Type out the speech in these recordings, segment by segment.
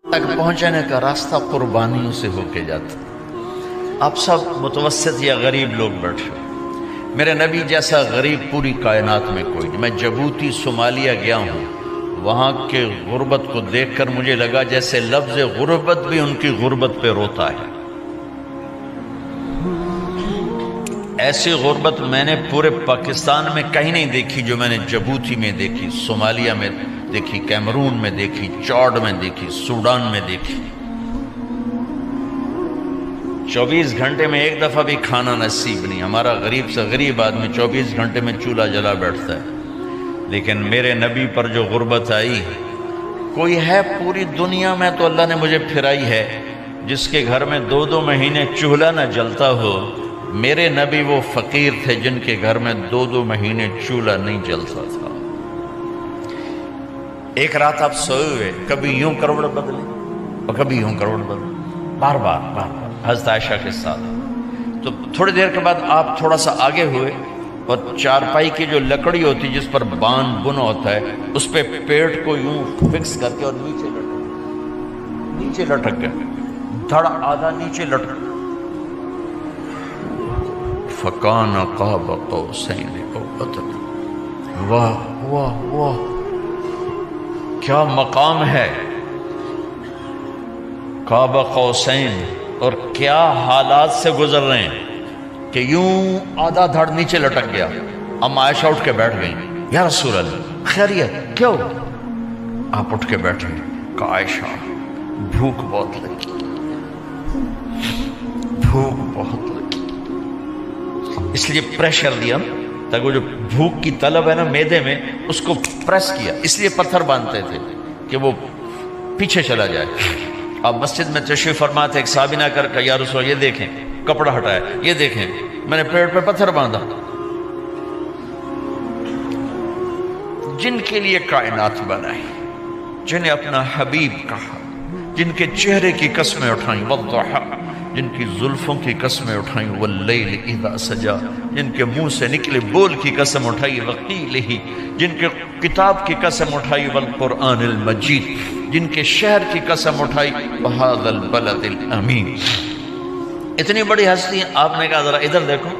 تک پہنچنے کا راستہ قربانیوں سے ہو کے جاتا. آپ سب متوسط یا غریب لوگ بیٹھے ہو. میرے نبی جیسا غریب پوری کائنات میں کوئی نہیں. میں جبوتی صومالیہ گیا ہوں، وہاں کے غربت کو دیکھ کر مجھے لگا جیسے لفظ غربت بھی ان کی غربت پہ روتا ہے. ایسی غربت میں نے پورے پاکستان میں کہیں نہیں دیکھی جو میں نے جبوتی میں دیکھی، صومالیہ میں دیکھی، کیمرون میں دیکھی، چاڈ میں دیکھی، سوڈان میں دیکھی. 24 گھنٹے میں ایک دفعہ بھی کھانا نصیب نہیں. ہمارا غریب سے غریب آدمی 24 گھنٹے میں چولہا جلا بیٹھتا ہے. لیکن میرے نبی پر جو غربت آئی، کوئی ہے پوری دنیا میں تو اللہ نے مجھے پھرائی ہے جس کے گھر میں 2 مہینے چولہا نہ جلتا ہو. میرے نبی وہ فقیر تھے جن کے گھر میں 2 مہینے چولہا نہیں جلتا تھا. ایک رات آپ سوئے ہوئے، کبھی یوں کروڑ بدلے اور کبھی یوں کروڑ بدلے، بار بار حضرت عائشہ کے ساتھ. تو تھوڑی دیر کے بعد آپ تھوڑا سا آگے ہوئے اور چارپائی کی جو لکڑی ہوتی جس پر باندھ بنا ہوتا ہے اس پہ پیٹ کو یوں فکس کر کے اور نیچے لٹک گئے، دھڑ آدھا نیچے لٹک. فَكَانَ قَابَ قَوْسَيْنِ أَوْ أَدْنَىٰ. واہ واہ واہ، کیا مقام ہے. قاب قوسین، اور کیا حالات سے گزر رہے ہیں کہ یوں آدھا دھڑ نیچے لٹک گیا. ام عائشہ اٹھ کے بیٹھ گئیں، یا رسول اللہ خیریت کیوں؟ آپ اٹھ کے بیٹھے. کہ عائشہ بھوک بہت لگی، بھوک بہت لگی، اس لیے پریشر دیا تاکہ وہ جو بھوک کی طلب ہے نا میدے میں اس کو پریس کیا. اس لیے پتھر باندھتے تھے کہ وہ پیچھے چلا جائے. آپ مسجد میں تشریف فرما تھے، ایک صحابی نے کر یا رسول یہ دیکھیں کپڑا ہٹایا، یہ دیکھیں میں نے پیٹ پہ پتھر باندھا. جن کے لیے کائنات بنائی، جنہیں اپنا حبیب کہا، جن کے چہرے کی قسمیں اٹھائیں، والضحیٰ، جن کی زلفوں کی قسمیں اٹھائیں، واللیل اذا سجا، جن کے منہ سے نکلے بول کی قسم اٹھائی، وقیلہ، جن کے کتاب کی قسم اٹھائی، والقرآن المجید، جن کے شہر کی قسم اٹھائی، وہذا البلد الامین. اتنی بڑی ہستی ہیں. آپ نے کہا ذرا ادھر دیکھو.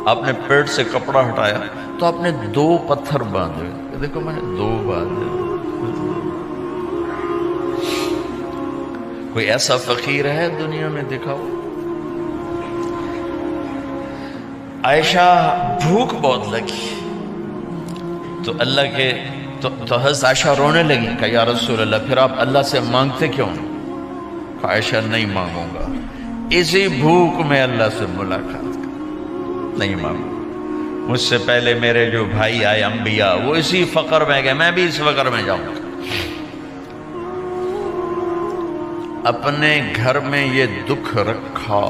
آپ نے پیٹ سے کپڑا ہٹایا تو آپ نے 2 پتھر باندھے. دیکھو میں نے 2 باندھے. کوئی ایسا فقیر ہے دنیا میں؟ دکھاؤ. عائشہ بھوک بہت لگی تو اللہ کے تو حضرت عائشہ رونے لگی. کہ یا رسول اللہ پھر آپ اللہ سے مانگتے کیوں؟ کہ عائشہ نہیں مانگوں گا، اسی بھوک میں اللہ سے ملاقات نہیں مانگوں. مجھ سے پہلے میرے جو بھائی آئے انبیاء وہ اسی فقر میں گئے، میں بھی اس فقر میں جاؤں گا. اپنے گھر میں یہ دکھ رکھا،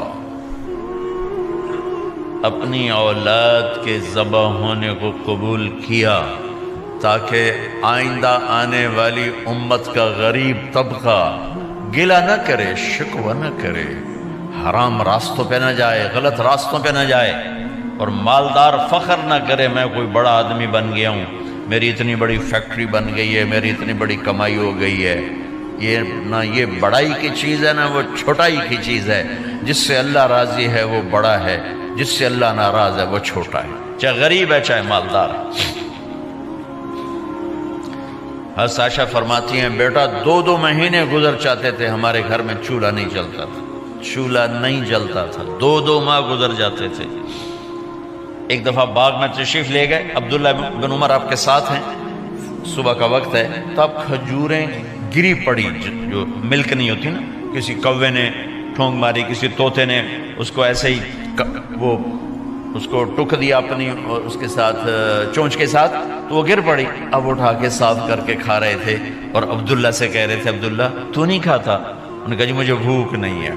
اپنی اولاد کے ذبح ہونے کو قبول کیا تاکہ آئندہ آنے والی امت کا غریب طبقہ گلہ نہ کرے، شکوہ نہ کرے، حرام راستوں پہ نہ جائے، غلط راستوں پہ نہ جائے، اور مالدار فخر نہ کرے میں کوئی بڑا آدمی بن گیا ہوں، میری اتنی بڑی فیکٹری بن گئی ہے، میری اتنی بڑی کمائی ہو گئی ہے. یہ نہ یہ بڑائی کی چیز ہے نہ وہ چھوٹائی کی چیز ہے. جس سے اللہ راضی ہے وہ بڑا ہے، جس سے اللہ ناراض ہے وہ چھوٹا ہے، چاہے غریب ہے چاہے مالدار ہے. حضرت عائشہ فرماتی ہیں بیٹا 2 مہینے گزر جاتے تھے ہمارے گھر میں چولہا نہیں جلتا تھا، چولہا نہیں جلتا تھا. 2 ماہ گزر جاتے تھے. ایک دفعہ باغ میں تشریف لے گئے، عبداللہ بن عمر آپ کے ساتھ ہیں، صبح کا وقت ہے تو اب کھجوریں گری پڑی، جو ملک نہیں ہوتی نا، کسی کوے نے ٹھونگ ماری، کسی طوطے نے اس کو ایسے ہی وہ اس کو ٹک دیا اپنی اس کے ساتھ چونچ کے ساتھ تو وہ گر پڑی. اب اٹھا کے صاف کر کے کھا رہے تھے اور عبداللہ سے کہہ رہے تھے عبداللہ تو نہیں کھاتا؟ انہوں نے کہا جی مجھے بھوک نہیں ہے.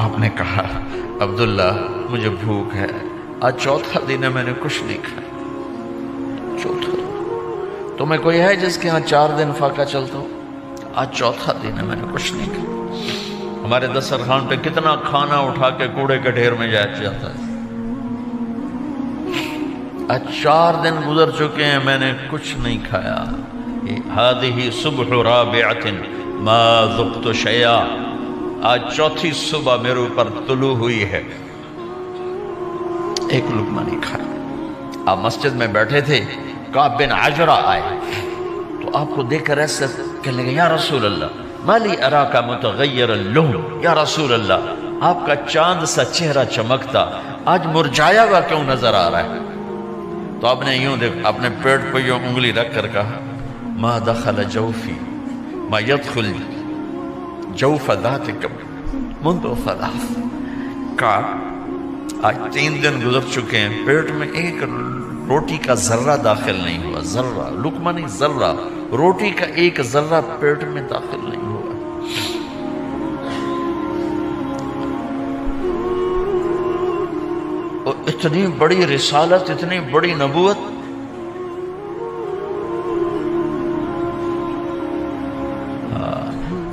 آپ نے کہا عبداللہ مجھے بھوک ہے، آج 4تھا دن ہے میں نے کچھ نہیں کھایا. 4تھا تمہیں کوئی ہے جس کے ہاں 4 دن فاقہ چلتا ہو؟ آج 4تھا دن ہے میں نے کچھ نہیں کھایا. ہمارے دسترخوان پہ کتنا کھانا اٹھا کے کوڑے کے ڈھیر میں جاتا ہے. آج 4 دن گزر چکے ہیں میں نے کچھ نہیں کھایا. هذه صبح رابعة ما ذقت شيئا، آج چوتھی صبح میرے اوپر طلوع ہوئی ہے، ایک لقمہ نہیں کھایا۔ آپ مسجد میں بیٹھے تھے، کعب بن عجرہ آئے تو آپ کو دیکھ کر ایسے کہنے لگے یا رسول اللہ مالی اراکا متغیر اللون، یا رسول اللہ آپ کا چاند سا چہرہ چمکتا آج مرجھایا ہوا کیوں نظر آ رہا ہے؟ تو آپ نے یوں دیکھ اپنے پیٹ پہ یوں انگلی رکھ کر کہا ما دخل جوفی ما يدخل جوف ذاتکم منذ ثلاث، کہا آج 3 دن گزر چکے ہیں، پیٹ میں ایک روٹی کا ذرہ داخل نہیں ہوا، ذرہ، لقمہ نہیں ذرہ، روٹی کا ایک ذرہ پیٹ میں داخل نہیں ہوا۔ اور اتنی بڑی رسالت، اتنی بڑی نبوت،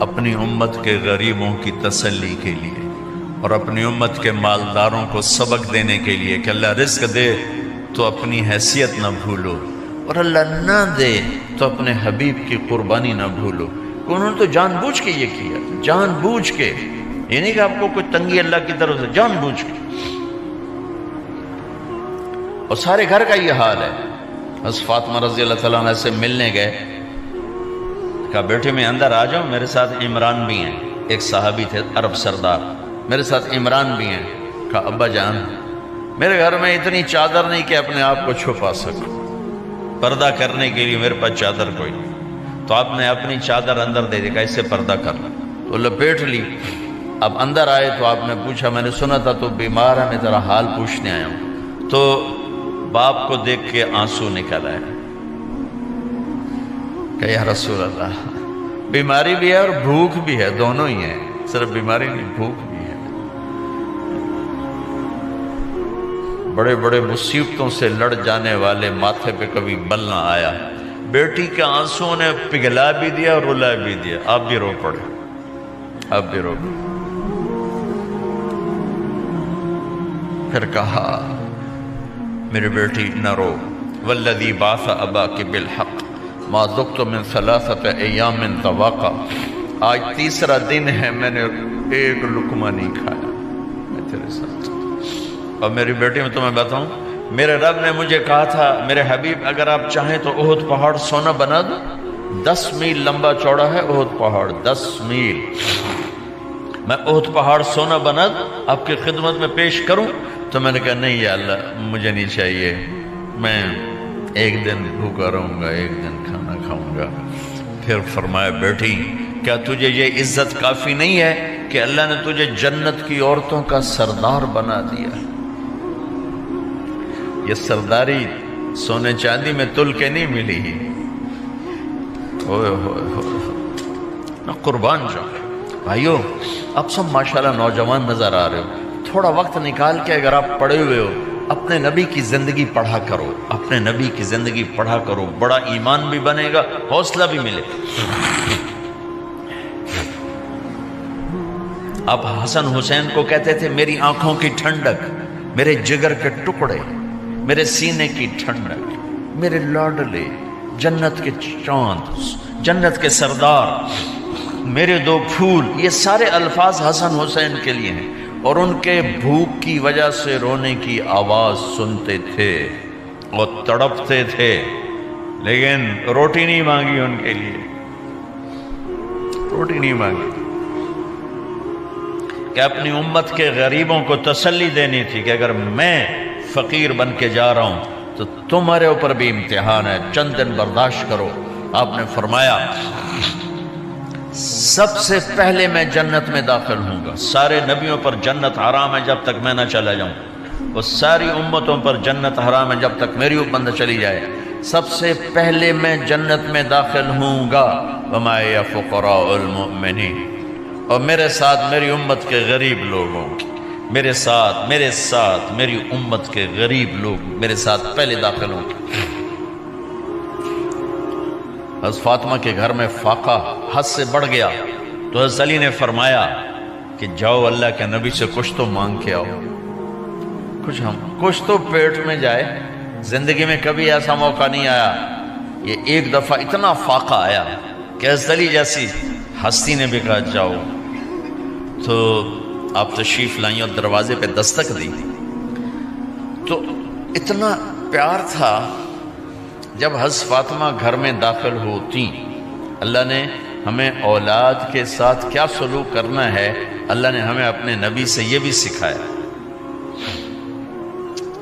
اپنی امت کے غریبوں کی تسلی کے لیے اور اپنی امت کے مالداروں کو سبق دینے کے لیے کہ اللہ رزق دے تو اپنی حیثیت نہ بھولو، اور اللہ نہ دے تو اپنے حبیب کی قربانی نہ بھولو۔ انہوں نے تو جان بوجھ کے یہ کیا، جان بوجھ کے، یہ نہیں کہ آپ کو کوئی تنگی اللہ کی طرف سے، جان بوجھ کے۔ اور سارے گھر کا یہ حال ہے۔ حضرت فاطمہ رضی اللہ تعالیٰ عنہ سے ملنے گئے، کہا بیٹے میں اندر آ جاؤں، میرے ساتھ عمران بھی ہیں، ایک صحابی تھے عرب سردار، میرے ساتھ عمران بھی ہیں۔ کہا ابا جان میرے گھر میں اتنی چادر نہیں کہ اپنے آپ کو چھپا سکوں، پردہ کرنے کے لیے میرے پاس چادر کوئی نہیں، تو آپ نے اپنی چادر اندر دے دی، کہا اس سے پردہ کرنا، تو لپیٹ لی۔ اب اندر آئے تو آپ نے پوچھا میں نے سنا تھا تو بیمار ہے، میں تیرا حال پوچھنے آیا ہوں۔ تو باپ کو دیکھ کے آنسو نکل آئے کہ یا رسول اللہ بیماری بھی ہے اور بھوک بھی ہے، دونوں ہی ہیں، صرف بیماری نہیں بھوک بھی ہے، بڑے بڑے مصیبتوں سے لڑ جانے والے ماتھے پہ کبھی بل نہ آیا۔ بیٹی کے آنسوں نے پگھلا بھی دیا اور رلا بھی دیا، آپ بھی رو پڑے، آپ بھی رو پڑے۔ پھر کہا میری بیٹی نہ رو، والذی بعث اباک بالحق ما ذقت من 3 ایام طواقا، آج تیسرا دن ہے میں نے ایک لقمہ نہیں کھایا، میں تیرے ساتھ۔ اور میری بیٹی میں تمہیں بتاؤں، میرے رب نے مجھے کہا تھا میرے حبیب اگر آپ چاہیں تو احد پہاڑ سونا بنا دو، 10 میل لمبا چوڑا ہے احد پہاڑ، 10 میل، میں احد پہاڑ سونا بنا دوں آپ کی خدمت میں پیش کروں؟ تو میں نے کہا نہیں یا اللہ مجھے نہیں چاہیے، میں ایک دن بھوکا رہوں گا، ایک دن کھانا کھاؤں گا۔ پھر فرمایا بیٹی کیا تجھے یہ عزت کافی نہیں ہے کہ اللہ نے تجھے جنت کی عورتوں کا سردار بنا دیا؟ یہ سرداری سونے چاندی میں تل کے نہیں ملی، ہوئے ہوئے ہوئے میں قربان جاؤں۔ بھائیو اب سب ماشاءاللہ نوجوان نظر آ رہے ہو، تھوڑا وقت نکال کے اگر آپ پڑھے ہوئے ہو اپنے نبی کی زندگی پڑھا کرو، اپنے نبی کی زندگی پڑھا کرو، بڑا ایمان بھی بنے گا، حوصلہ بھی ملے۔ آپ حسن حسین کو کہتے تھے میری آنکھوں کی ٹھنڈک، میرے جگر کے ٹکڑے، میرے سینے کی ٹھنڈک، میرے لاڈلے، جنت کے چاند، جنت کے سردار، میرے 2 پھول، یہ سارے الفاظ حسن حسین کے لیے ہیں۔ اور ان کے بھوک کی وجہ سے رونے کی آواز سنتے تھے اور تڑپتے تھے، لیکن روٹی نہیں مانگی ان کے لیے، روٹی نہیں مانگی کہ اپنی امت کے غریبوں کو تسلی دینی تھی کہ اگر میں فقیر بن کے جا رہا ہوں تو تمہارے اوپر بھی امتحان ہے، چند دن برداشت کرو۔ آپ نے فرمایا سب سے پہلے میں جنت میں داخل ہوں گا، سارے نبیوں پر جنت حرام ہے جب تک میں نہ چلا جاؤں، اور ساری امتوں پر جنت حرام ہے جب تک میری امت نہ چلی جائے، سب سے پہلے میں جنت میں داخل ہوں گا۔ وما یا فقراء المؤمنین، اور میرے ساتھ میری امت کے غریب لوگوں کی، میرے ساتھ میری امت کے غریب لوگ میرے ساتھ پہلے داخل ہوں گے۔ حضرت فاطمہ کے گھر میں فاقہ حد سے بڑھ گیا تو حضرت علی نے فرمایا کہ جاؤ اللہ کے نبی سے کچھ تو مانگ کے آؤ، کچھ تو پیٹ میں جائے۔ زندگی میں کبھی ایسا موقع نہیں آیا یہ ایک دفعہ اتنا فاقہ آیا کہ حضرت علی جیسی ہستی نے بھی کہا جاؤ، تو آپ تشریف لائیں اور دروازے پہ دستک دی تو اتنا پیار تھا. جب حضرت فاطمہ گھر میں داخل ہوتی، اللہ نے ہمیں اولاد کے ساتھ کیا سلوک کرنا ہے اللہ نے ہمیں اپنے نبی سے یہ بھی سکھایا.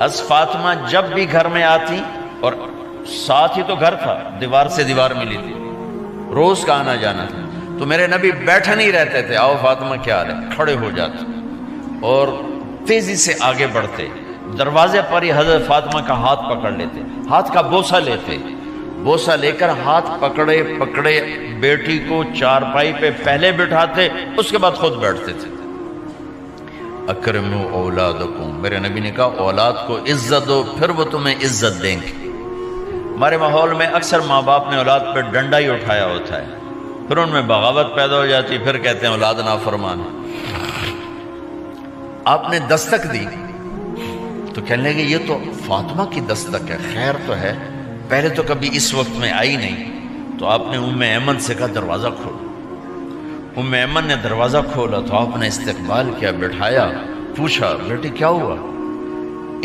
حضرت فاطمہ جب بھی گھر میں آتی، اور ساتھ ہی تو گھر تھا، دیوار سے دیوار ملی تھی، روز کا آنا جانا تھا، تو میرے نبی بیٹھے نہیں رہتے تھے، آؤ فاطمہ کیا حال ہے، کھڑے ہو جاتے اور تیزی سے آگے بڑھتے. دروازے پر ہی حضرت فاطمہ کا ہاتھ پکڑ لیتے، ہاتھ کا بوسہ لیتے، بوسہ لے کر ہاتھ پکڑے پکڑے بیٹی کو چارپائی پہ پہلے بٹھاتے، اس کے بعد خود بیٹھتے تھے. اکرموا اولادکم، میرے نبی نے کہا اولاد کو عزت دو، پھر وہ تمہیں عزت دیں گے. ہمارے ماحول میں اکثر ماں باپ نے اولاد پہ ڈنڈا ہی اٹھایا ہوتا ہے، پھر ان میں بغاوت پیدا ہو جاتی، پھر کہتے ہیں اولاد نافرمان ہے. آپ نے دستک دی تو کہنے لگے یہ تو فاطمہ کی دستک ہے، خیر تو ہے، پہلے تو کبھی اس وقت میں آئی نہیں. تو آپ نے ام ایمن سے کہا دروازہ کھولو. ام ایمن نے دروازہ کھولا تو آپ نے استقبال کیا، بٹھایا، پوچھا بیٹی کیا ہوا،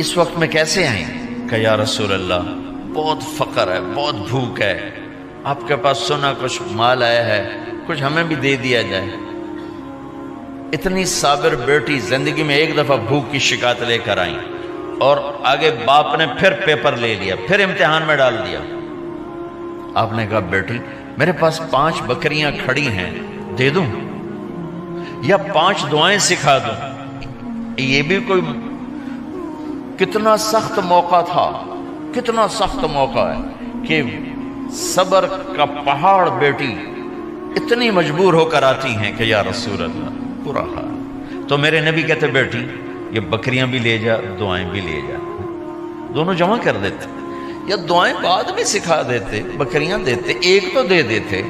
اس وقت میں کیسے آئیں؟ کہا یا رسول اللہ بہت فقر ہے، بہت بھوک ہے، آپ کے پاس سنا کچھ مال آیا ہے، کچھ ہمیں بھی دے دیا جائے. اتنی صابر بیٹی زندگی میں ایک دفعہ بھوک کی شکایت لے کر آئیں، اور آگے باپ نے پھر پیپر لے لیا، پھر امتحان میں ڈال دیا. آپ نے کہا بیٹی میرے پاس 5 بکریاں کھڑی ہیں، دے دوں یا 5 دعائیں سکھا دوں؟ یہ بھی کوئی کتنا سخت موقع تھا، کتنا سخت موقع ہے کہ صبر کا پہاڑ بیٹی اتنی مجبور ہو کر آتی ہیں کہ یا رسول اللہ برا حال. تو میرے نبی کہتے بیٹی یہ بکریاں بھی لے جا، دعائیں بھی لے جا، دونوں جمع کر دیتے، یا دعائیں بعد میں سکھا دیتے، بکریاں دیتے، ایک تو دے دیتے.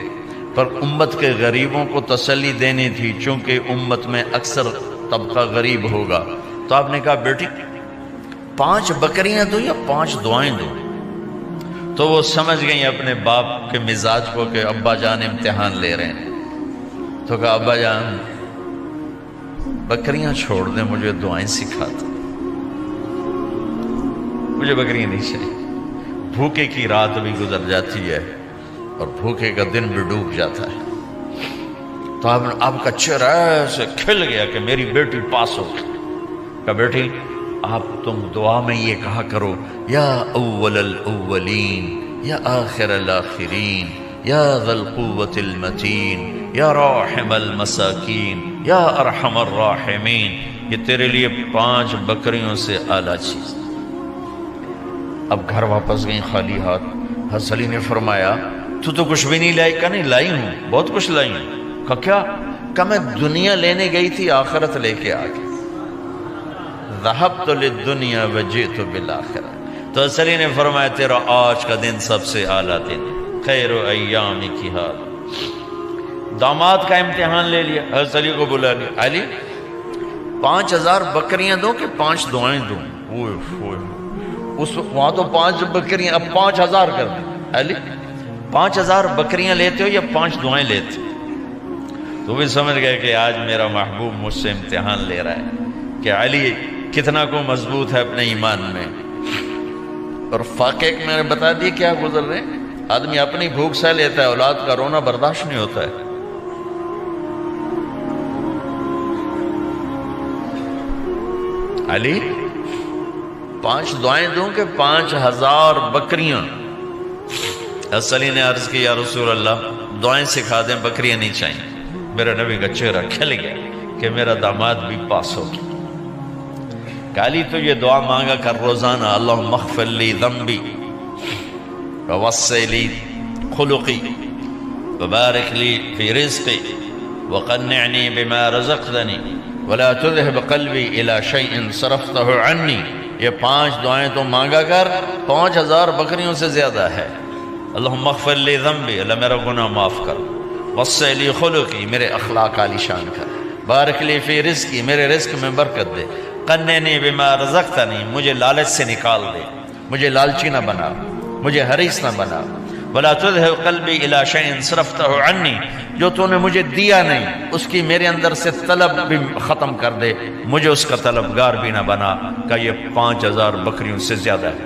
پر امت کے غریبوں کو تسلی دینی تھی، چونکہ امت میں اکثر طبقہ غریب ہوگا. تو آپ نے کہا بیٹی 5 بکریاں دو یا 5 دعائیں دو. تو وہ سمجھ گئیں اپنے باپ کے مزاج کو کہ ابا جان امتحان لے رہے ہیں. تو کہا ابا جان بکریاں چھوڑ دیں، مجھے دعائیں سکھا دو، مجھے بکریاں نہیں چاہیے. بھوکے کی رات بھی گزر جاتی ہے اور بھوکے کا دن بھی ڈوب جاتا ہے. تو آپ کا چہرہ ایسے کھل گیا کہ میری بیٹی پاس ہو گئی. کہا بیٹی آپ تم دعا میں یہ کہا کرو یا اول الاولین یا آخر الاخرین یا ذا القوة المتین یا راحم المساکین یا ارحم الراحمین. یہ تیرے لیے 5 بکریوں سے اعلیٰ چیز. اب گھر واپس گئیں خالی ہاتھ. حضرت علی نے فرمایا تو کچھ بھی نہیں لائی؟ کہا نہیں لائی ہوں، بہت کچھ لائی ہوں. کہا کیا؟ کہا میں دنیا لینے گئی تھی، آخرت لے کے آ گئی. ذہبت للدنیا وجئت بالآخرہ. تو حضرت علی نے فرمایا تیرا آج کا دن سب سے اعلیٰ دن، خیر ایام کی حال. داماد کا امتحان لے لیا، حضرت علی کو بلا لیا. علی 5000 بکریاں دو کہ 5 دعائیں دوں؟ اس وہاں تو 5 بکریاں، اب 5000 کر دیں. علی 5000 بکریاں لیتے ہو یا 5 دعائیں لیتے ہو؟ تو بھی سمجھ گئے کہ آج میرا محبوب مجھ سے امتحان لے رہا ہے کہ علی کتنا کو مضبوط ہے اپنے ایمان میں. اور فاقے میں نے بتا دیا کیا گزر رہے. آدمی اپنی بھوک سہ لیتا ہے، اولاد کا رونا برداشت نہیں ہوتا ہے. علی 5 دعائیں دوں کہ 5000 بکریاں؟ حضرت علی نے عرض کی یا رسول اللہ دعائیں سکھا دیں، بکریاں نہیں چاہیے. میرا نبی کا چہرہ کھل گیا کہ میرا داماد بھی پاس ہو گیا. علی تو یہ دعا مانگا کر روزانہ، اللہم اغفر لی ذنبی ووسع لی خلقی وبارک لی فی رزقی وقنعنی بما رزقتنی ولا تذهب قلبی الی شیء صرفتہ عنی. یہ 5 دعائیں تو مانگا کر، 5000 بکریوں سے زیادہ ہے. اللہم اغفر لی ذنبی، اللہ میرا گناہ معاف کر. وسع لی خلقی، میرے اخلاق عالی شان کر. بارک لی فی رزقی، میرے رزق میں برکت دے. قنعنی بما رزقتنی، مجھے لالچ سے نکال دے، مجھے لالچی نہ بنا، مجھے حریص نہ بنا. ولا تذهب قلبی الی شیء صرفتہ عنی، جو تو نے مجھے دیا نہیں اس کی میرے اندر سے طلب بھی ختم کر دے، مجھے اس کا طلبگار بھی نہ بنا کہ یہ 5000 بکریوں سے زیادہ ہے۔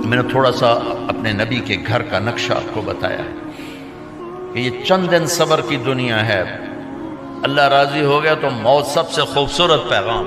میں نے تھوڑا سا اپنے نبی کے گھر کا نقشہ آپ کو بتایا ہے کہ یہ چند دن صبر کی دنیا ہے، اللہ راضی ہو گیا تو موت سب سے خوبصورت پیغام۔